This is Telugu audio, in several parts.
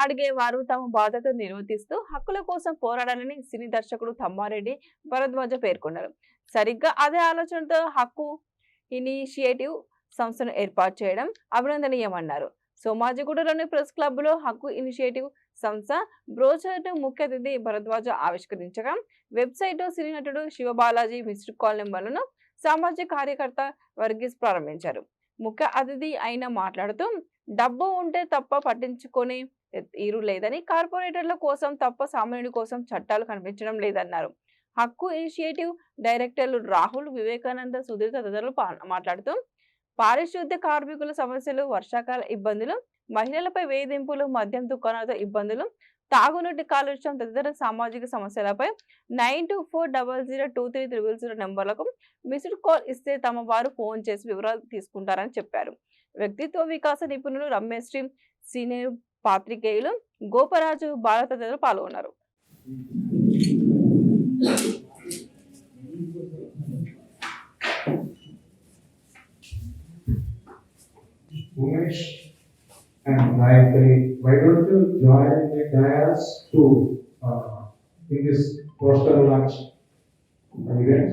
అడిగే వారు తమ బాధ్యతను నిర్వర్తిస్తూ హక్కుల కోసం పోరాడాలని సినీ దర్శకుడు తమ్మారెడ్డి భరద్వాజ పేర్కొన్నారు. సరిగ్గా అదే ఆలోచనతో హక్కు ఇనిషియేటివ్ సంస్థను ఏర్పాటు చేయడం అభినందనీయమన్నారు. సోమాజిగూడలోని ప్రెస్ క్లబ్ లో హక్కు ఇనిషియేటివ్ సంస్థ బ్రోచర్ ముఖ్య అతిథి భరద్వాజ ఆవిష్కరించగా వెబ్సైట్ సినీ నటుడు శివబాలాజీ మిస్డ్ కాల్ నెంబర్లను సామాజిక కార్యకర్త వర్గీస్ ప్రారంభించారు. ముఖ్య అతిథి అయిన మాట్లాడుతూ డబ్బు ఉంటే తప్ప పట్టించుకొని తీరు లేదని, కార్పొరేటర్ల కోసం తప్ప సామాన్యుడి కోసం చట్టాలు కనిపించడం లేదన్నారు. హక్కు ఇనిషియేటివ్ డైరెక్టర్లు రాహుల్, వివేకానంద, సుధీర్ తదితరులు మాట్లాడుతూ పారిశుద్ధ్య కార్మికుల సమస్యలు, వర్షాకాల ఇబ్బందులు, మహిళలపై వేధింపులు, మద్యం దుకాణాలతో ఇబ్బందులు, తాగునీటి కాలుష్యం తదితర సామాజిక సమస్యలపై 9240023300 నెంబర్లకు మిస్డ్ కాల్ ఇస్తే తమ వారు ఫోన్ చేసి వివరాలు తీసుకుంటారని చెప్పారు. వ్యక్తిత్వ వికాస నిపుణులు రమేశ్రీ, సీనియర్ పాత్రికేయులు గోపరాజు, బాల తదితరులు పాల్గొన్నారు. And Gayatri, why don't you join the dais to in this poster launch event?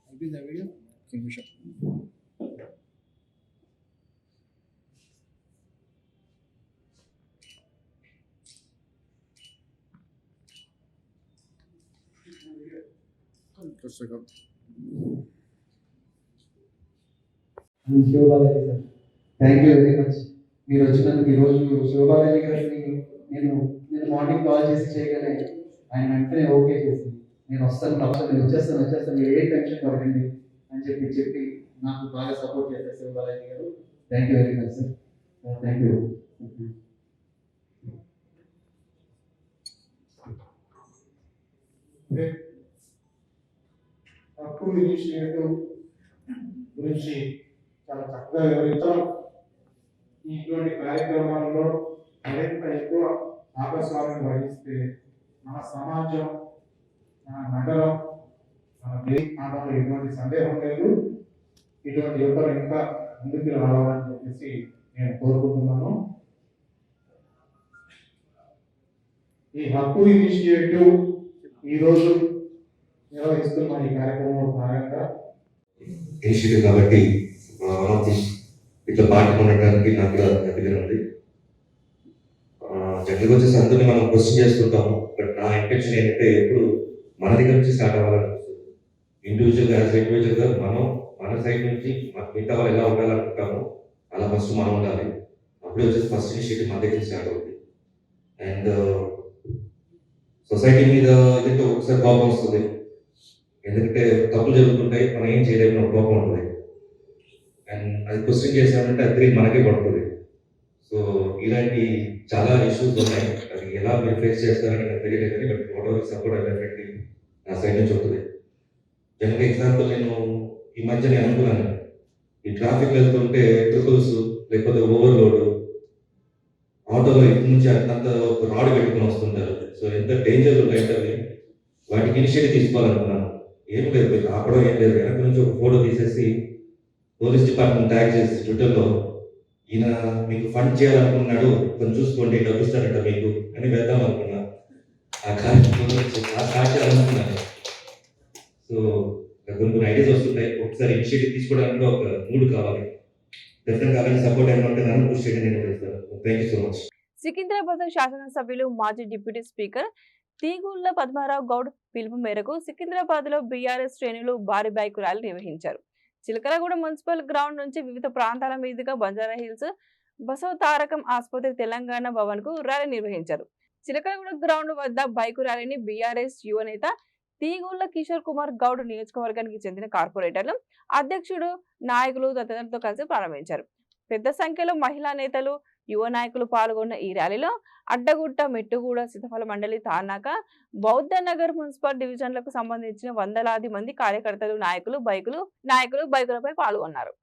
Maybe the video can we show? Just a second. Sivabalaji sir, thank you very much. మీరు వచ్చినందుకు ఈరోజు శివబాలాజీ గారిని నేను మార్నింగ్ కాల్ చేసి చేయగానే ఆయన వెంటనే ఓకే చేసి నేను వస్తాను, నేను వచ్చేస్తాను, మీరు ఏ టెన్షన్ పడకండి అని చెప్పి నాకు బాగా సపోర్ట్ చేశారు శివబాలాజీ గారు. Thank you very much sir, thank you. హక్కు ఇనిషియేటివ్ గురించి చాలా చక్కగా వివరించడం, ఇటువంటి కార్యక్రమాల్లో మరింత ఎక్కువ భాగస్వామ్యం వహిస్తే మన సమాజం, మన నగరం, మన దేశంలో ఎటువంటి సందేహం లేదు, ఇటువంటి యువతలు ఇంకా ముందుకు రావాలని చెప్పేసి నేను కోరుకుంటున్నాను. ఈ హక్కు ఇనిషియేటివ్ ఈరోజు నిర్వహిస్తున్న ఈ కార్యక్రమంలో భాగంగా ఇనిషియేటివ్ కాబట్టి ఇట్లా పాల్గొనడానికి నాకు కూడా హ్యాపీగా ఉంది. జనరల్గా వచ్చేసి అందరినీ మనం క్వశ్చన్ చేస్తుంటాము, బట్ నా ఇంటెన్షన్ ఏంటంటే ఎప్పుడు మన దగ్గర నుంచి స్టార్ట్ అవ్వాలనిపిస్తుంది. ఇండివిజువల్గా మనం మన సైడ్ నుంచి మిగతా వాళ్ళు ఎలా ఉండాలనుకుంటామో అలా ఫస్ట్ మనం ఉండాలి. అప్పుడే వచ్చేసి ఫస్ట్ ఇనిషియేటివ్ మన దగ్గర స్టార్ట్ అవుతుంది. అండ్ సొసైటీ మీద అయితే ఒకసారి కోపం వస్తుంది, ఎందుకంటే తప్పులు జరుగుతుంటాయి, మనం ఏం చేయలేము, కోపం ఉంటుంది. అండ్ అది క్వశ్చన్ చేసామంటే అది తిరిగి మనకే పడుతుంది. సో ఇలాంటి చాలా ఇష్యూస్ ఉన్నాయి, అది ఎలా మీరు ఫేస్ చేస్తారని నాకు తెలియలేదు, కానీ but what ever support definitely నా సైడ్ నుంచి ఉంటుంది. జనరల్గా ఎగ్జాంపుల్ నేను ఈ మధ్య నేను అనుకున్నాను, ఈ ట్రాఫిక్ వెళ్తుంటే ట్రిపుల్స్ లేకపోతే ఓవర్లోడ్ ఆటోలో ఇటు నుంచి అంత రాడ్ పెట్టుకుని వస్తుంటారు. సో ఎంత డేంజర్ ఉంటాయి, వాటికి ఇనిషియేటివ్ తీసుకోవాలనుకున్నాను. ఏం లేదు, ఆపడం ఏం లేదు, వెనక నుంచి ఒక ఫోటో తీసేసి పోలీస్ డిపార్ట్మెంట్ ట్యాగ్ చేసి ట్విట్టర్లో ఈయన మీకు ఫండ్ చేయాలనుకున్నాడు, కొంచెం చూసుకోండి, డబ్బు ఇస్తారంట మీకు అని వేద్దాం అనుకున్నా. ఆ కార్యక్రమంలో స్టార్ట్ చేయాలనుకున్నాను. సో కొన్ని ఐడియాస్ వస్తుంటాయి, ఒకసారి ఇనిషియేటివ్ తీసుకోవడానికి ఒక మూడు కావాలి. డెఫినెట్గా అలాంటి సపోర్ట్ ఏమైనా ఉంటే నన్ను పుష్ చేయడం నేను చేస్తాను. Thank you so much. Secunderabad శాసనసభ్యులు మాజీ డిప్యూటీ స్పీకర్ తీగుళ్ల పద్మారావు గౌడ్ పిలుపు మేరకు సికింద్రాబాద్ లో బీఆర్ఎస్ శ్రేణులు భారీ బైక్ ర్యాలీ నిర్వహించారు. చిలకలగూడ మున్సిపల్ గ్రౌండ్ నుంచి వివిధ ప్రాంతాల మీదుగా బంజారాహిల్స్, బసవ తారకం ఆసుపత్రి, తెలంగాణ భవన్ కు ర్యాలీ నిర్వహించారు. చిలకలగూడ గ్రౌండ్ వద్ద బైక్ ర్యాలీని బీఆర్ఎస్ యువ నేత తీగుళ్ల కిషోర్ కుమార్ గౌడ్, నియోజకవర్గానికి చెందిన కార్పొరేటర్లు, అధ్యక్షుడు, నాయకులు తదితరులతో కలిసి ప్రారంభించారు. పెద్ద సంఖ్యలో మహిళా నేతలు, యువ నాయకులు పాల్గొన్న ఈ ర్యాలీలో అడ్డగుట్ట, మెట్టుగూడ, సీతఫల మండలి, తార్నాక, బౌద్ధ నగర్ మున్సిపల్ డివిజన్లకు సంబంధించిన వందలాది మంది కార్యకర్తలు, నాయకులు బైకులపై పాల్గొన్నారు.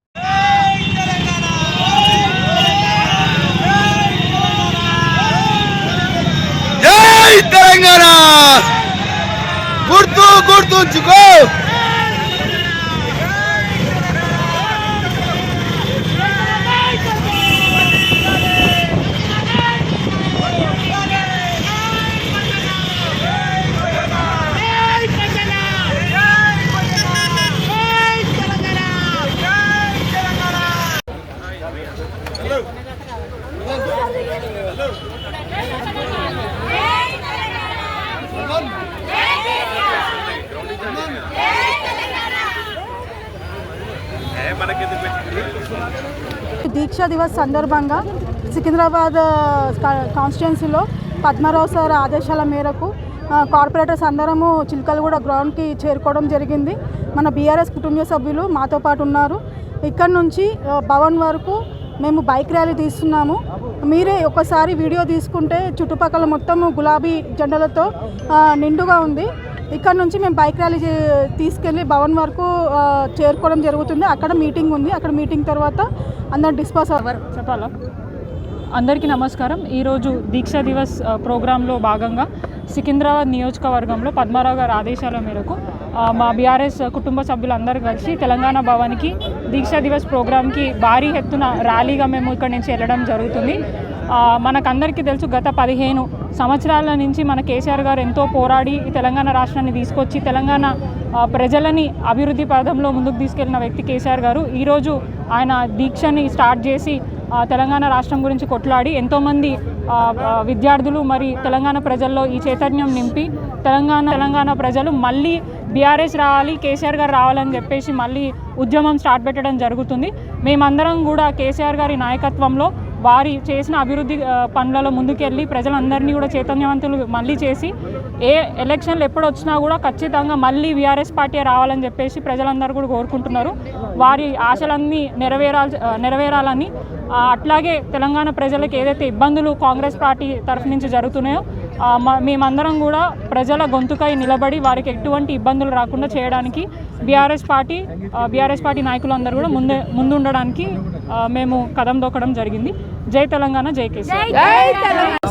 జై తెలంగాణ! గుర్తు గుంజుకో దీక్షా దివస్ సందర్భంగా సికింద్రాబాద్ కాన్స్టిట్యున్సీలో పద్మారావు సార్ ఆదేశాల మేరకు కార్పొరేటర్స్ అందరము చిలకలగూడ గ్రౌండ్కి చేరుకోవడం జరిగింది. మన బీఆర్ఎస్ కుటుంబ సభ్యులు మాతో పాటు ఉన్నారు. ఇక్కడ నుంచి భవన్ వరకు మేము బైక్ ర్యాలీ తీస్తున్నాము. మీరే ఒకసారి వీడియో తీసుకుంటే చుట్టుపక్కల మొత్తం గులాబీ జెండాలతో నిండుగా ఉంది. ఇక్కడ నుంచి మేము బైక్ ర్యాలీ తీసుకెళ్ళి భవన్ వరకు చేరుకోవడం జరుగుతుంది. అక్కడ మీటింగ్ ఉంది. అక్కడ మీటింగ్ తర్వాత అందరు డిస్పాస్ అవ్వరు. చెప్పాలా? అందరికీ నమస్కారం. ఈరోజు దీక్షా దివస్ ప్రోగ్రాంలో భాగంగా సికింద్రాబాద్ నియోజకవర్గంలో పద్మారావు గారి ఆదేశాల మేరకు మా బీఆర్ఎస్ కుటుంబ సభ్యులందరూ కలిసి తెలంగాణ భవన్కి దీక్షా దివస్ ప్రోగ్రాంకి భారీ ఎత్తున ర్యాలీగా మేము ఇక్కడ నుంచి వెళ్ళడం జరుగుతుంది. మనకందరికీ తెలుసు, గత 15 సంవత్సరాల నుంచి మన కేసీఆర్ గారు ఎంతో పోరాడి తెలంగాణ రాష్ట్రాన్ని తీసుకొచ్చి తెలంగాణ ప్రజలని అభివృద్ధి పథంలో ముందుకు తీసుకెళ్లిన వ్యక్తి కేసీఆర్ గారు. ఈరోజు ఆయన దీక్షని స్టార్ట్ చేసి తెలంగాణ రాష్ట్రం గురించి కొట్లాడి ఎంతోమంది విద్యార్థులు మరి తెలంగాణ ప్రజల్లో ఈ చైతన్యం నింపి తెలంగాణ ప్రజలు మళ్ళీ బీఆర్ఎస్ రావాలి, కేసీఆర్ గారు రావాలని చెప్పేసి మళ్ళీ ఉద్యమం స్టార్ట్ పెట్టడం జరుగుతుంది. మేమందరం కూడా కేసీఆర్ గారి నాయకత్వంలో వారి చేసిన అభివృద్ధి పనులలో ముందుకెళ్ళి ప్రజలందరినీ కూడా చైతన్యవంతులు మళ్ళీ చేసి ఏ ఎలక్షన్లు ఎప్పుడు వచ్చినా కూడా ఖచ్చితంగా మళ్ళీ బీఆర్ఎస్ పార్టీ రావాలని చెప్పేసి ప్రజలందరూ కూడా కోరుకుంటున్నారు. వారి ఆశలన్నీ నెరవేరాలని, అట్లాగే తెలంగాణ ప్రజలకు ఏదైతే ఇబ్బందులు కాంగ్రెస్ పార్టీ తరఫు నుంచి జరుగుతున్నాయో మేమందరం కూడా ప్రజల గొంతుకై నిలబడి వారికి ఎటువంటి ఇబ్బందులు రాకుండా చేయడానికి బీఆర్ఎస్ పార్టీ నాయకులందరూ కూడా ముందుండడానికి మేము కదం దొక్కడం జరిగింది. జై తెలంగాణ, జై కేసీఆర్.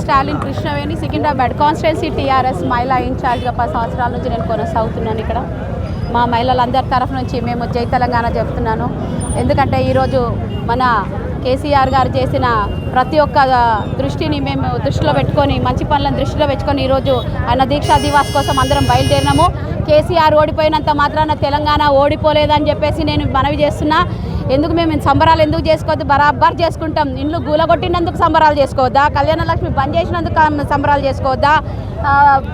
స్టాలిన్ కృష్ణవేణి, సికింద్రాబాద్ కాన్స్టిట్యున్సీ టీఆర్ఎస్ మహిళా ఇన్ఛార్జ్గా 10 సంవత్సరాల నుంచి నేను కొనసాగుతున్నాను. ఇక్కడ మా మహిళలందరి తరఫు నుంచి మేము జై తెలంగాణ చెప్తున్నాను. ఎందుకంటే ఈరోజు మన కేసీఆర్ గారు చేసిన ప్రతి ఒక్క దృష్టిని మేము దృష్టిలో పెట్టుకొని, మంచి పనులను దృష్టిలో పెట్టుకొని ఈరోజు ఆయన దీక్షా దివాస్ కోసం అందరం బయలుదేరినాము. కేసీఆర్ ఓడిపోయినంత మాత్రాన తెలంగాణ ఓడిపోలేదని చెప్పేసి నేను మనవి చేస్తున్నా. ఎందుకు మేము సంబరాలు ఎందుకు చేసుకోవద్దు? బరాబర్ చేసుకుంటాం. ఇండ్లు గూలగొట్టినందుకు సంబరాలు చేసుకోవద్దా? కళ్యాణ లక్ష్మి బంద్ చేసినందుకు సంబరాలు చేసుకోవద్దా?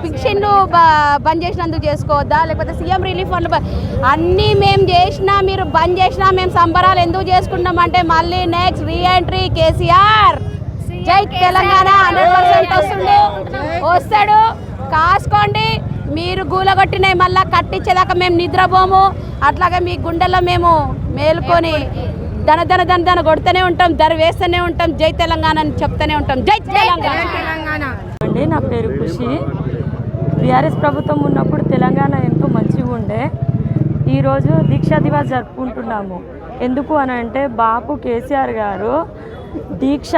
పింఛన్లు బంద్ చేసినందుకు చేసుకోవద్దా? లేకపోతే సీఎం రిలీఫ్ ఫండ్లు అన్నీ మేము చేసినా, మీరు బంద్ చేసినా మేము సంబరాలు ఎందుకు చేసుకుంటాం అంటే మళ్ళీ నెక్స్ట్ రీఎంట్రీ కేసీఆర్. జై తెలంగాణ 100% వస్తాడు. కాసుకోండి. మీరు గూలగొట్టినవి మళ్ళీ కట్టించేదాకా మేము నిద్రపోము. అట్లాగే మీ గుండెల్లో మేము మేలుకొని దన కొడుతూనే ఉంటాం, దర వేస్తూనే ఉంటాం. జై తెలంగాణ అని చెప్తూనే ఉంటాం. జై తెలంగాణ. అండి, నా పేరు ఖుషి. బీఆర్ఎస్ ప్రభుత్వం ఉన్నప్పుడు తెలంగాణ ఎంతో మంచిగా ఉండే. ఈరోజు దీక్షా దివాస్ జరుపుకుంటున్నాము. ఎందుకు అని అంటే బాపు కేసీఆర్ గారు దీక్ష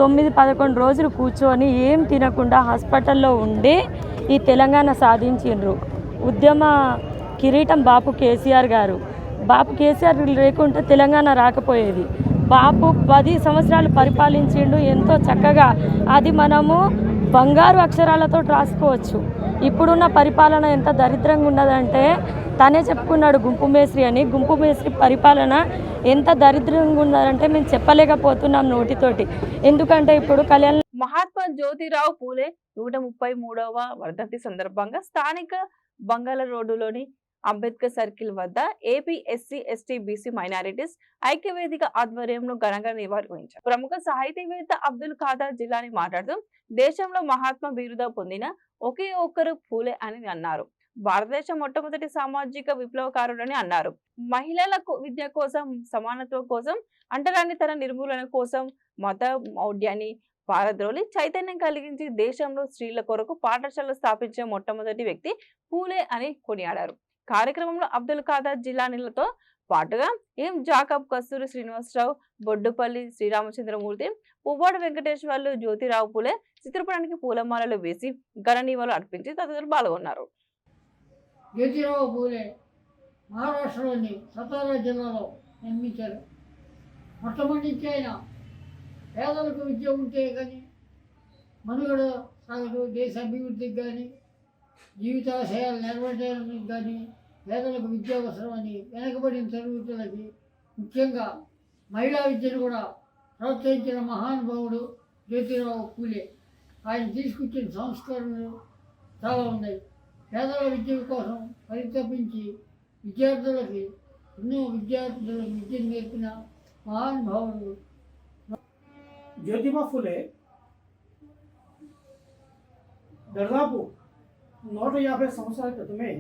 9-11 రోజులు కూర్చొని ఏం తినకుండా హాస్పిటల్లో ఉండి ఈ తెలంగాణ సాధించిండ్రు. ఉద్యమ కిరీటం బాపు కేసీఆర్ గారు. బాపు కేసీఆర్ లేకుంటే తెలంగాణ రాకపోయేది. బాపు 10 సంవత్సరాలు పరిపాలించిండు ఎంతో చక్కగా. అది మనము బంగారు అక్షరాలతో రాసుకోవచ్చు. ఇప్పుడున్న పరిపాలన ఎంత దరిద్రంగా ఉన్నదంటే తనే చెప్పుకున్నాడు గుంపు మేస్త్రి అని. గుంపు మేస్త్రి పరిపాలన ఎంత దరిద్రంగా ఉన్నదంటే మేము చెప్పలేకపోతున్నాం నోటితోటి. ఎందుకంటే ఇప్పుడు మహాత్మా జ్యోతిరావు పూలే 133వ వర్ధంతి సందర్భంగా స్థానిక బంగాళ రోడ్డులోని అంబేద్కర్ సర్కిల్ వద్ద AP SC ST BC minorities ఐక్యవేదిక ఆధ్వర్యంలో ఘనంగా నిర్వహించారు. ప్రముఖ సాహితీవేత్త అబ్దుల్ ఖాదర్ జిలానీ మాట్లాడుతూ దేశంలో మహాత్మా బిరుదు పొందిన ఒకే ఒక్కరు పూలే అని అన్నారు. భారతదేశ మొట్టమొదటి సామాజిక విప్లవకారుడని అన్నారు. మహిళలకు విద్య కోసం, సమానత్వం కోసం, అంటరానితన నిర్మూలన కోసం మత మౌఢ్యాన్ని పారద్రోలి చైతన్యం కలిగించి దేశంలో స్త్రీల కొరకు పాఠశాలలు స్థాపించే మొట్టమొదటి వ్యక్తి పూలే అని కొనియాడారు. కార్యక్రమంలో అబ్దుల్ ఖాదర్ జిలానీలతో పాటుగా జాకబ్, కస్తూరి శ్రీనివాసరావు, బొడ్డుపల్లి శ్రీరామచంద్రమూర్తి, పువ్వాడు వెంకటేశ్వర్లు, జ్యోతిరావు పూలే చిత్రపటానికి పూలమాలలు వేసి ఘన నివాళులు అర్పించి తదితరులు పాల్గొన్నారు. జ్యోతిరావు పూలే మహారాష్ట్రలోని సతారా జిల్లాలో నిర్మించారు. మొట్టమొదటి ఆయన పేదలకు విద్య ఉంటే కానీ మనుగడ సాగదు, దేశ అభివృద్ధికి కానీ జీవితాశయాలు నెరవేర్చడానికి కానీ పేదలకు విద్య అవసరమని వెనకబడిన తరగతులకి ముఖ్యంగా మహిళా విద్యను కూడా ప్రోత్సహించిన మహానుభావుడు జ్యోతిరావు పూలే. ఆయన తీసుకొచ్చిన సంస్కరణలు చాలా ఉన్నాయి. పేదల విద్య కోసం పరితపించి విద్యార్థులకి ఎన్నో విద్యార్థులకు విద్యను నేర్పిన మహానుభావుడు జ్యోతిబా ఫులే దాదాపు 150 సంవత్సరాల క్రితమే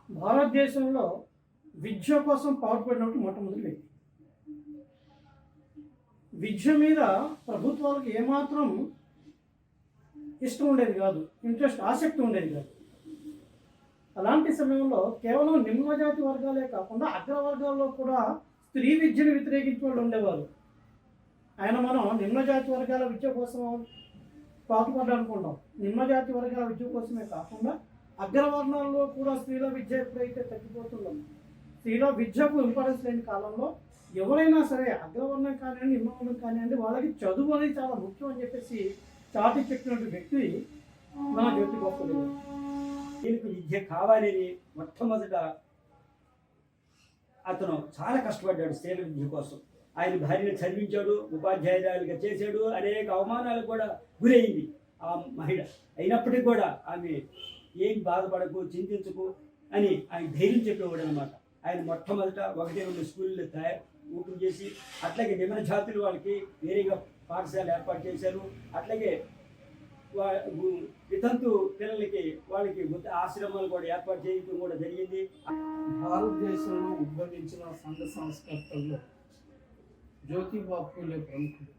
భారతదేశంలో విద్య కోసం పాటుపడినట్టు మొట్టమొదటి వ్యక్తి. విద్య మీద ప్రభుత్వాలకు ఏమాత్రం ఇష్టం ఉండేది కాదు, ఆసక్తి ఉండేది కాదు. అలాంటి సమయంలో కేవలం నిమ్నజాతి వర్గాలే కాకుండా అగ్రవర్గాల్లో కూడా స్త్రీ విద్యను వ్యతిరేకించే వాళ్ళు ఉండేవారు. మనం నిమ్నజాతి వర్గాల విద్య కోసం పాటుపడ్డానుకుంటాం. నిమ్నజాతి వర్గాల విద్య కోసమే కాకుండా అగ్రవర్ణాల్లో కూడా స్త్రీల విద్య ఎప్పుడైతే తగ్గిపోతుందో, స్త్రీల విద్యకు ఇంపార్టెన్స్ లేని కాలంలో ఎవరైనా సరే అగ్రవర్ణం కానివ్వండి, నిమ్నవర్ణం కానివ్వండి, వాళ్ళకి చదువు అనేది చాలా ముఖ్యం అని చెప్పేసి చాటి చెప్పినటువంటి వ్యక్తి మన జ్యోతిబా ఫులే. దీనికి విద్య కావాలని మొట్టమొదట అతను చాలా కష్టపడ్డాడు స్త్రీల విద్య కోసం. ఆయన భార్యను చదివించాడు, ఉపాధ్యాయురాలుగా చేశాడు, అనేక అవమానాలకు కూడా గురయింది ఆ మహిళ. అయినప్పటికీ కూడా ఆమె ఏం బాధపడకు, చింతించకు అని ఆయన ధైర్యం చెప్పేవాడు అనమాట. ఆయన మొట్టమొదట 1-2 స్కూళ్ళు ఓపెన్ చేసి, అట్లాగే నిమ్న జాతులు వాళ్ళకి వేరేగా పాఠశాల ఏర్పాటు చేశారు. అట్లాగే వితంతు పిల్లలకి వాళ్ళకి ఆశ్రమాలు కూడా ఏర్పాటు చేయడం కూడా జరిగింది. భారతదేశంలో ఉద్భవించిన సంఘ సంస్కర్తల్లో జ్యోతిబా ఫులే ప్రముఖుడు.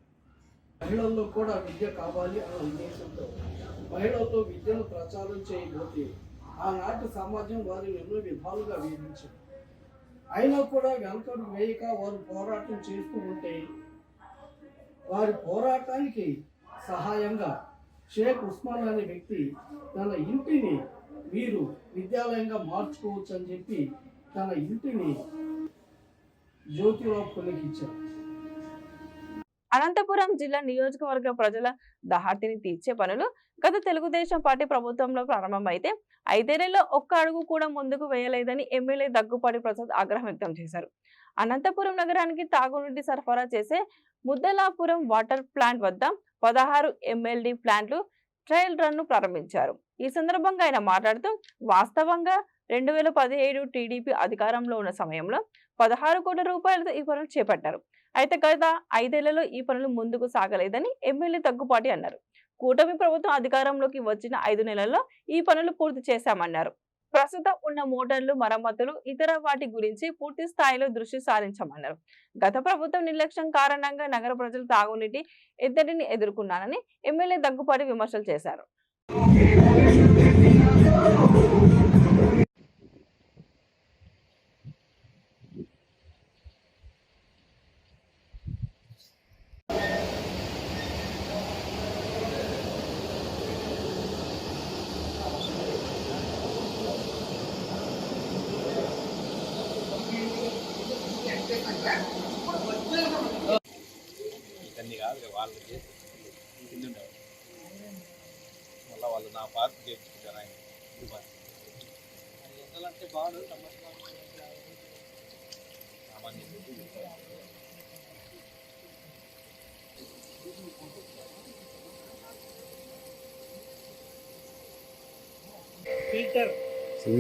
మహిళల్లో కూడా విద్య కావాలి అన్న ఉద్దేశంతో మహిళలతో విద్యను ప్రచారం చేయబోతే ఆనాటి సమాజం వారిని ఎన్నో విధాలుగా వేధించింది. అయినా కూడా వెనకడు వేయక వారు పోరాటం చేస్తూ ఉంటే వారి పోరాటానికి సహాయంగా షేక్ ఉస్మాన్ అనే వ్యక్తి తన ఇంటిని మీరు విద్యాలయంగా మార్చుకోవచ్చు అని చెప్పి తన ఇంటిని జ్యోతిరావు ఫులేకి ఇచ్చారు. అనంతపురం జిల్లా నియోజకవర్గ ప్రజల దహార్తిని తీర్చే పనులు గత తెలుగుదేశం పార్టీ ప్రభుత్వంలో ప్రారంభమైతే 5 ఏళ్లలో ఒక్క అడుగు కూడా ముందుకు వేయలేదని ఎమ్మెల్యే దగ్గుపాటి ప్రసాద్ ఆగ్రహం వ్యక్తం చేశారు. అనంతపురం నగరానికి తాగునీటి సరఫరా చేసే ముద్దలాపురం వాటర్ ప్లాంట్ వద్ద 16 MLD ప్లాంట్లు ట్రయల్ రన్ ను ప్రారంభించారు. ఈ సందర్భంగా ఆయన మాట్లాడుతూ వాస్తవంగా 2017 టీడీపీ అధికారంలో ఉన్న సమయంలో 16 కోట్ల రూపాయలతో ఈ పనులు చేపట్టారు. అయితే గత 5 ఏళ్లలో ఈ పనులు ముందుకు సాగలేదని ఎమ్మెల్యే దగ్గుపాటి అన్నారు. కూటమి ప్రభుత్వం అధికారంలోకి వచ్చిన 5 నెలల్లో ఈ పనులు పూర్తి చేశామన్నారు. ప్రస్తుతం ఉన్న మోటార్లు, మరమ్మతులు, ఇతర వాటి గురించి పూర్తి స్థాయిలో దృష్టి సారించామన్నారు. గత ప్రభుత్వం నిర్లక్ష్యం కారణంగా నగర ప్రజలు తాగునీటి ఎద్దడిని ఎదుర్కొన్నారని ఎమ్మెల్యే దగ్గుపాటి విమర్శలు చేశారు. వాళ్ళు నా పార్టీ చేయించుకుంటారు ఆయన ఎంతలంటే బాడు ఫిల్టర్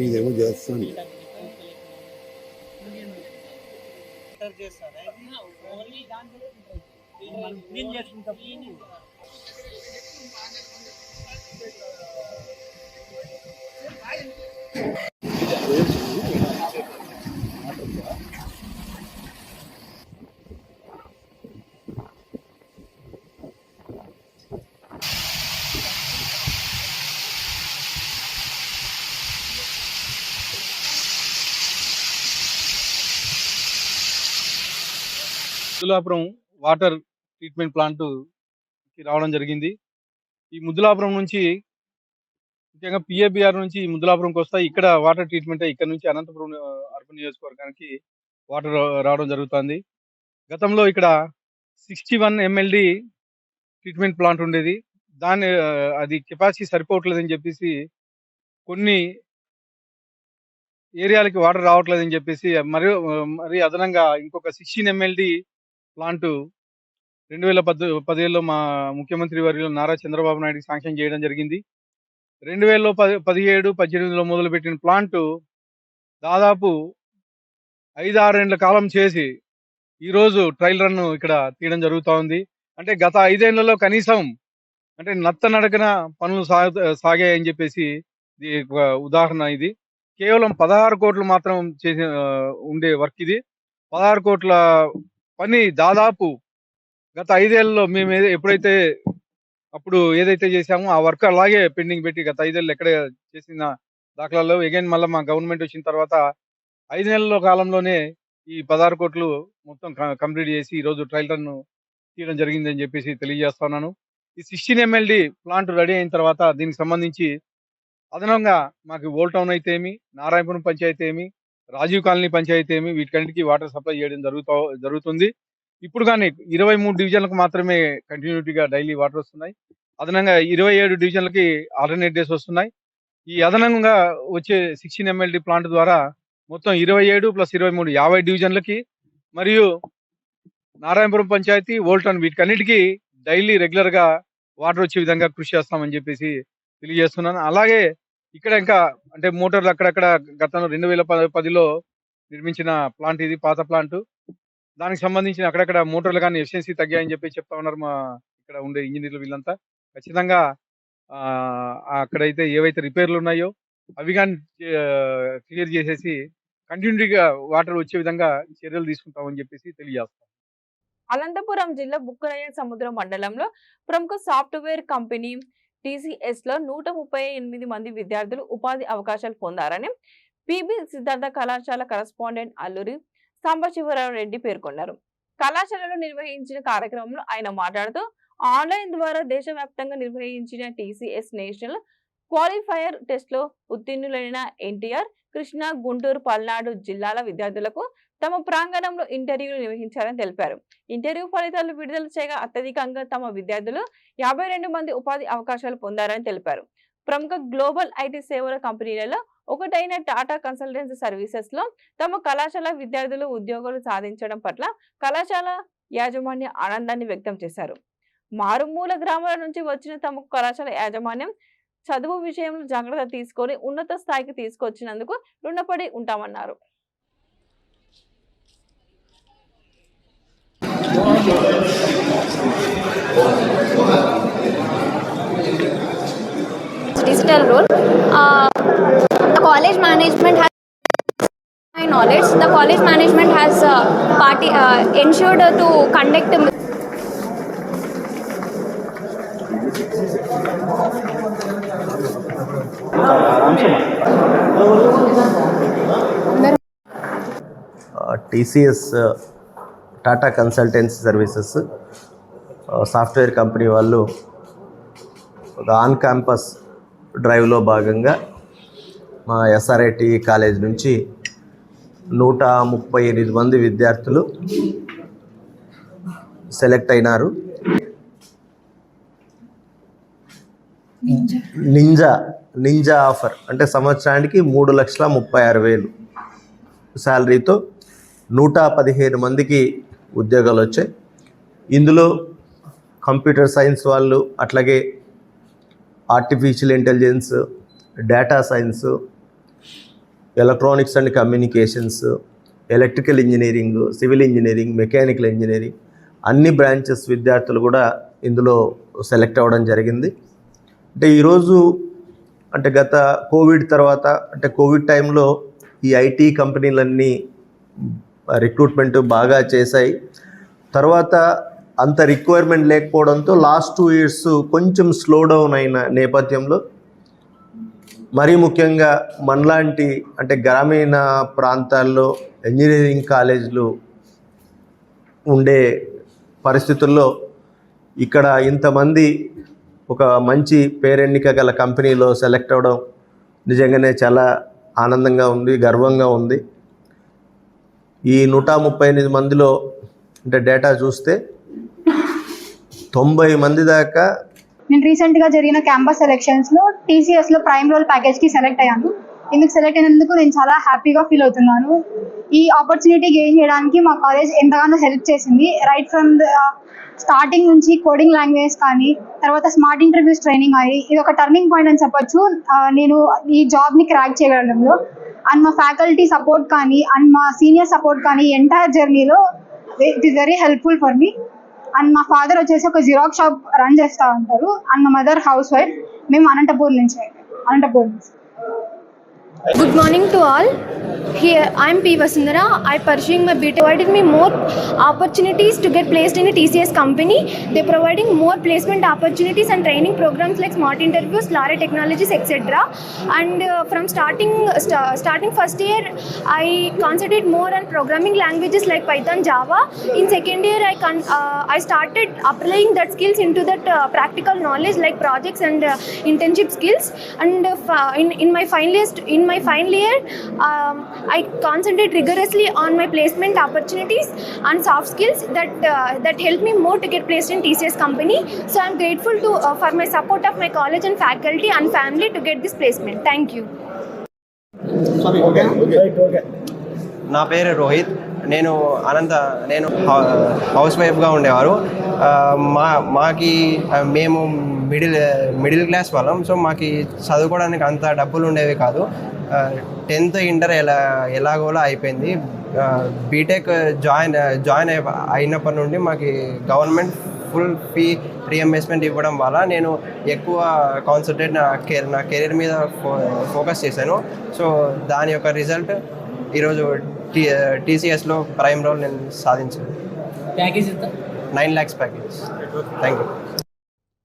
ఇదేమో చేస్తాను చేస్తారా క్లీన్ చేసుకుంటాం. ముద్దులాపురం వాటర్ ట్రీట్మెంట్ ప్లాంట్ రావడం జరిగింది. ఈ ముద్దులాపురం నుంచి ముఖ్యంగా పిఏబిఆర్ నుంచి ముద్దులాపురంకి వస్తాయి. ఇక్కడ వాటర్ ట్రీట్మెంట్ ఇక్కడ నుంచి అనంతపురం అర్బన్ నియోజకవర్గానికి వాటర్ రావడం జరుగుతుంది. గతంలో ఇక్కడ 61 MLD ట్రీట్మెంట్ ప్లాంట్ ఉండేది. అది కెపాసిటీ సరిపోవట్లేదని చెప్పేసి కొన్ని ఏరియాలకి వాటర్ రావట్లేదని చెప్పేసి మరి అదనంగా ఇంకొక 16 MLD ప్లాంట్ 2017లో మా ముఖ్యమంత్రి వర్యులు నారా చంద్రబాబు నాయుడు శాంక్షన్ చేయడం జరిగింది. 2017-18లో మొదలుపెట్టిన ప్లాంట్ దాదాపు 5-6 ఏళ్ల కాలం చేసి ఈరోజు ట్రయల్ రన్ ఇక్కడ తీయడం జరుగుతూ ఉంది. అంటే గత 5 ఏళ్లలో కనీసం అంటే నత్తనడకన పనులు సాగాయని చెప్పేసి ఒక ఉదాహరణ ఇది. కేవలం 16 కోట్లు మాత్రం చేసి ఉండే వర్క్ ఇది. 16 కోట్ల పని దాదాపు గత 5 ఏళ్లలో మేము ఎప్పుడైతే అప్పుడు ఏదైతే చేశామో ఆ వర్క్ అలాగే పెండింగ్ పెట్టి గత 5 ఏళ్ళు ఎక్కడ చేసిన దాఖలాల్లో అగైన్ మళ్ళీ మా గవర్నమెంట్ వచ్చిన తర్వాత 5 నెలల కాలంలోనే ఈ 16 కోట్లు మొత్తం కంప్లీట్ చేసి ఈరోజు ట్రయల్ రన్ తీయడం జరిగిందని చెప్పేసి తెలియజేస్తున్నాను. ఈ 16 MLD ప్లాంట్ రెడీ అయిన తర్వాత దీనికి సంబంధించి అదనంగా మాకు ఓల్డ్ టౌన్ అయితే ఏమి, నారాయణపురం పంచాయతీ ఏమి, రాజీవ్ కాలనీ పంచాయతీ ఏమి వీటికన్నిటికీ వాటర్ సప్లై చేయడం జరుగుతుంది. ఇప్పుడు కానీ 23 డివిజన్లకు మాత్రమే కంటిన్యూటీగా డైలీ వాటర్ వస్తున్నాయి. అదనంగా 27 డివిజన్లకి ఆల్టర్నేట్ డేస్ వస్తున్నాయి. ఈ అదనంగా వచ్చే 16 MLD ప్లాంట్ ద్వారా మొత్తం 27 + 23 50 డివిజన్లకి మరియు నారాయణపురం పంచాయతీ, ఓల్డ్ టౌన్ వీటికన్నిటికీ డైలీ రెగ్యులర్గా వాటర్ వచ్చే విధంగా కృషి చేస్తామని చెప్పేసి తెలియజేస్తున్నాను. అలాగే ఇక్కడ ఇంకా అంటే మోటార్లు అక్కడక్కడ గతంలో 2010లో నిర్మించిన ప్లాంట్ ఇది పాత ప్లాంట్. దానికి సంబంధించిన అక్కడక్కడ మోటార్లు కానీ ఎఫిషియన్సీ తగ్గాయని చెప్పి చెప్తా ఉన్నారు మా ఇక్కడ ఉండే ఇంజనీర్లు వీళ్ళంతా. ఖచ్చితంగా అక్కడైతే ఏవైతే రిపేర్లు ఉన్నాయో అవి కానీ క్లియర్ చేసేసి కంటిన్యూటీగా వాటర్ వచ్చే విధంగా చర్యలు తీసుకుంటామని చెప్పేసి తెలియజేస్తాం. అనంతపురం జిల్లా బుక్కరాయ సముద్రం మండలంలో ప్రముఖ సాఫ్ట్వేర్ కంపెనీ TCS లో 138 మంది విద్యార్థులు ఉపాధి అవకాశాలు పొందారని PB సిద్ధార్థ కళాశాల కరెస్పాండెంట్ అల్లూరి సాంబశివరావు రెడ్డి పేర్కొన్నారు. కళాశాలలో నిర్వహించిన కార్యక్రమంలో ఆయన మాట్లాడుతూ ఆన్లైన్ ద్వారా దేశవ్యాప్తంగా నిర్వహించిన TCS నేషనల్ క్వాలిఫైయర్ టెస్ట్ లో ఉత్తీర్ణులైన NTR, కృష్ణా, గుంటూరు, పల్నాడు జిల్లాల విద్యార్థులకు తమ ప్రాంగణంలో ఇంటర్వ్యూలు నిర్వహించారని తెలిపారు. ఇంటర్వ్యూ ఫలితాలు విడుదల చేయగా అత్యధికంగా తమ విద్యార్థులు 52 మంది ఉపాధి అవకాశాలు పొందారని తెలిపారు. ప్రముఖ గ్లోబల్ IT సేవల కంపెనీలలో ఒకటైన టాటా కన్సల్టెన్సీ సర్వీసెస్ లో తమ కళాశాల విద్యార్థులు ఉద్యోగాలు సాధించడం పట్ల కళాశాల యాజమాన్య ఆనందాన్ని వ్యక్తం చేశారు. మారుమూల గ్రామాల నుంచి వచ్చిన తమ కళాశాల యాజమాన్యం చదువు విషయంలో జాగ్రత్త తీసుకొని ఉన్నత స్థాయికి తీసుకొచ్చినందుకు రుణపడి ఉంటామన్నారు. Digital role. The college management has my knowledge. The college management has ensured to conduct. TCS Tata consultancy services software company వాళ్ళు ఒక ఆన్ క్యాంపస్ డ్రైవ్లో భాగంగా మా SRIT కాలేజ్ నుంచి 138 మంది విద్యార్థులు సెలెక్ట్ అయినారు. నింజా ఆఫర్ అంటే సంవత్సరానికి 3,36,000 శాలరీతో 115 మందికి ఉద్యోగాలు వచ్చాయి. ఇందులో కంప్యూటర్ సైన్స్ వాళ్ళు, అట్లాగే artificial intelligence, data science, electronics and communications, electrical engineering, civil engineering, mechanical engineering అన్ని బ్రాంచెస్ విద్యార్థులు కూడా ఇందులో సెలెక్ట్ అవ్వడం జరిగింది. అంటే ఈరోజు అంటే గత కోవిడ్ తర్వాత అంటే కోవిడ్ టైంలో ఈ IT కంపెనీలన్నీ రిక్రూట్మెంట్ బాగా చేశాయి. తర్వాత అంత రిక్వైర్మెంట్ లేకపోవడంతో లాస్ట్ 2 years కొంచెం స్లో డౌన్ అయిన నేపథ్యంలో మరీ ముఖ్యంగా మనలాంటి అంటే గ్రామీణ ప్రాంతాల్లో ఇంజనీరింగ్ కాలేజీలు ఉండే పరిస్థితుల్లో ఇక్కడ ఇంతమంది ఒక మంచి పేరెన్నిక గల కంపెనీలో సెలెక్ట్ అవ్వడం నిజంగానే చాలా ఆనందంగా ఉంది, గర్వంగా ఉంది. ఈ 138 మందిలో అంటే డేటా చూస్తే 90 మంది దాకా నేను రీసెంట్గా జరిగిన క్యాంపస్ సెలెక్షన్స్లో టీసీఎస్లో ప్రైమ్ రోల్ ప్యాకేజ్కి సెలెక్ట్ అయ్యాను. ఇందుకు సెలెక్ట్ అయినందుకు నేను చాలా హ్యాపీగా ఫీల్ అవుతున్నాను. ఈ ఆపర్చునిటీ గెయిన్ చేయడానికి మా కాలేజ్ ఎంతగానో హెల్ప్ చేసింది. రైట్ ఫ్రమ్ ద స్టార్టింగ్ నుంచి కోడింగ్ లాంగ్వేజ్ కానీ, తర్వాత స్మార్ట్ ఇంటర్వ్యూస్ ట్రైనింగ్ అయ్యి ఇది ఒక టర్నింగ్ పాయింట్ అని చెప్పొచ్చు నేను ఈ జాబ్ని క్రాక్ చేయగలంలో. అండ్ మా ఫ్యాకల్టీ సపోర్ట్ కానీ అండ్ మా సీనియర్ సపోర్ట్ కానీ ఎంటైర్ జర్నీలో it is very helpful for me. And మా ఫాదర్ వచ్చేసి ఒక జిరాక్స్ షాప్ రన్ చేస్తూ ఉంటారు అండ్ మా మదర్ హౌస్ వైఫ్. మేము అనంతపూర్ నుంచి. Good morning to all. Here I am P. Vasundhara. I pursuing my BTech. Provided me more opportunities to get placed in a TCS company. They providing more placement opportunities and training programs like smart interviews, LARA technologies, etc. And from starting first year, I concentrate more on programming languages like Python, Java. In second year, I started applying that skills into that practical knowledge like projects and internship skills. And in my final year, I concentrate rigorously on my placement opportunities and soft skills that help me more to get placed in TCS company. So I am grateful for my support of my college and faculty and family to get this placement. Thank you. నా పేరు రోహిత్. నేను హౌస్ వైఫ్గా ఉండేవారు. మేము మిడిల్ క్లాస్ వాళ్ళం. సో మాకు చదువుకోవడానికి అంత డబ్బులు ఉండేవి కాదు. 10th ఇంటర్ ఎలాగోలా అయిపోయింది. బీటెక్ జాయిన్ అయినప్పటి నుండి మాకు గవర్నమెంట్ ఫుల్ ఫీ రీఎంబర్స్మెంట్ ఇవ్వడం వల్ల నేను ఎక్కువ కాన్సన్ట్రేట్ నా కెరీర్ మీద ఫోకస్ చేశాను. సో దాని యొక్క రిజల్ట్ ఈరోజు టీసీఎస్లో ప్రైమ్ రోల్ నేను సాధించాను. 9 lakhs package. Thank you.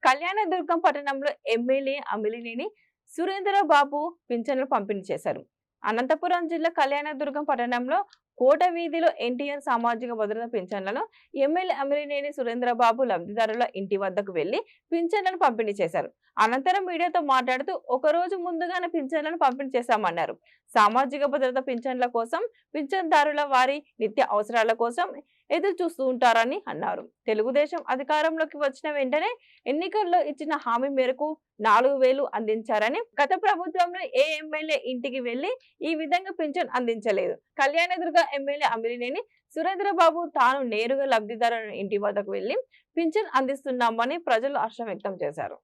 Kalyanadurgam పట్టణంలో ఎమ్మెల్యే అమిలినేని సురేంద్రబాబు పింఛన్లు పంపిణీ చేశారు. అనంతపురం జిల్లా కళ్యాణదుర్గం పట్టణంలో కోట వీధిలో ఎన్టీఆర్ సామాజిక భద్రత పింఛన్లను ఎమ్మెల్యే అమిలినేని సురేంద్రబాబు లబ్ధిదారుల ఇంటి వద్దకు వెళ్లి పింఛన్లను పంపిణీ చేశారు. అనంతరం మీడియాతో మాట్లాడుతూ ఒక రోజు ముందుగానే పింఛన్లను పంపిణీ చేశామన్నారు. సామాజిక భద్రత పింఛన్ల కోసం పింఛన్దారుల వారి నిత్య అవసరాల కోసం ఎదురు చూస్తూ ఉంటారని అన్నారు. తెలుగుదేశం అధికారంలోకి వచ్చిన వెంటనే ఎన్నికల్లో ఇచ్చిన హామీ మేరకు 4,000 అందించారని, గత ప్రభుత్వంలో ఏ ఎమ్మెల్యే ఇంటికి వెళ్లి ఈ విధంగా పింఛన్ అందించలేదు. కళ్యాణదుర్గ ఎమ్మెల్యే అమిలినేని సురేంద్రబాబు తాను నేరుగా లబ్ధిదారుల ఇంటి వద్దకు వెళ్లి పింఛన్ అందిస్తున్నామని ప్రజలు హర్షం వ్యక్తం చేశారు.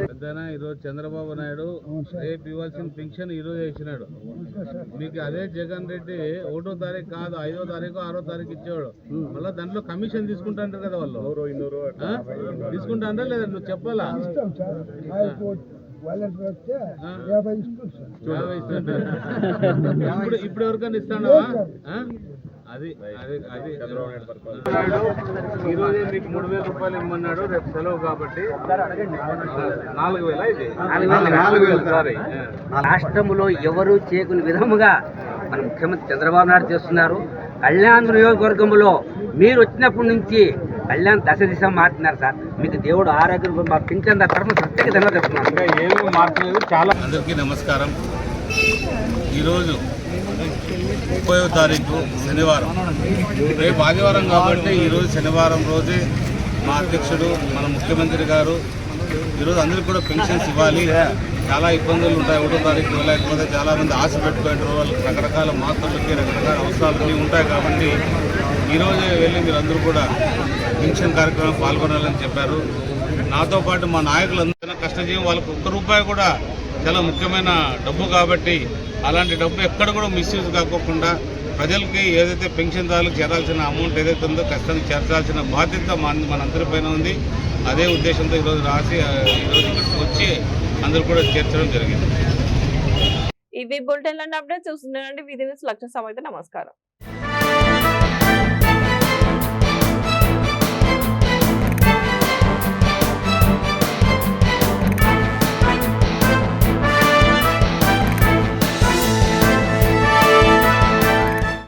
పెద్దనా ఈరోజు చంద్రబాబు నాయుడు రేపు ఇవ్వాల్సిన పెన్షన్ ఈరోజు ఇచ్చినాడు. మీకు అదే జగన్ రెడ్డి 1వ తారీఖు కాదు 5వ తారీఖు 6వ తారీఖు ఇచ్చేవాడు. మళ్ళీ దాంట్లో కమిషన్ తీసుకుంటాంటారు కదా వాళ్ళు. తీసుకుంటాంటారా లేదా నువ్వు చెప్పాలా? ఇప్పుడు ఎవరికైనా ఇస్తాడా? అది ఈరోజే మీకు 3,000 రూపాయలు ఇమ్మన్నాడు. రేపు సెలవు కాబట్టి 4,000. సారీ, రాష్ట్రంలో ఎవరు చేయకుని విధముగా మన ముఖ్యమంత్రి చంద్రబాబు నాయుడు చేస్తున్నారు. కళ్యాణ్ నియోజకవర్గంలో మీరు వచ్చినప్పటి నుంచి కళ్యాణ్ దశ దిశ మార్చినారు సార్. మీకు దేవుడు ఆరోగ్యం మా పింఛన్ తరఫున ప్రత్యేక ధన్యవాదాలు చెప్తున్నాను. ఏమీ మార్చలేదు. చాలా అందరికీ నమస్కారం. ఈరోజు 30వ తారీఖు శనివారం, రేపు ఆదివారం కాబట్టి ఈరోజు శనివారం రోజే మా అధ్యక్షుడు మన ముఖ్యమంత్రి గారు ఈరోజు అందరికీ కూడా పెన్షన్స్ ఇవ్వాలి. చాలా ఇబ్బందులు ఉంటాయి. 1వ తారీఖు లేకపోతే చాలామంది ఆశ పెట్టుకుంటారు. వాళ్ళు రకరకాల మార్పులకి రకరకాల అవసరాలన్నీ ఉంటాయి. కాబట్టి ఈరోజే వెళ్ళి మీరందరూ కూడా పెన్షన్ కార్యక్రమం పాల్గొనాలని చెప్పారు. నాతో పాటు మా నాయకులందరూ కష్టజీవం, వాళ్ళకు 1 రూపాయి కూడా చాలా ముఖ్యమైన డబ్బు కాబట్టి అలాంటి డబ్బు ఎక్కడ కూడా మిస్యూజ్ కాకోకుండా ప్రజలకి ఏదైతే పెన్షన్దారులకు చేరాల్సిన అమౌంట్ ఏదైతే ఉందో ఖచ్చితంగా చేర్చాల్సిన బాధ్యత మనందరిపైన ఉంది. అదే ఉద్దేశంతో ఈరోజు రాసి ఈరోజు ఇక్కడికి వచ్చి అందరూ కూడా చేర్చడం జరిగింది. ఇవి బులెటిన్లను అప్డేట్ చూస్తుండండి. విధి న్యూస్ లక్ష్య సమయంతో నమస్కారం.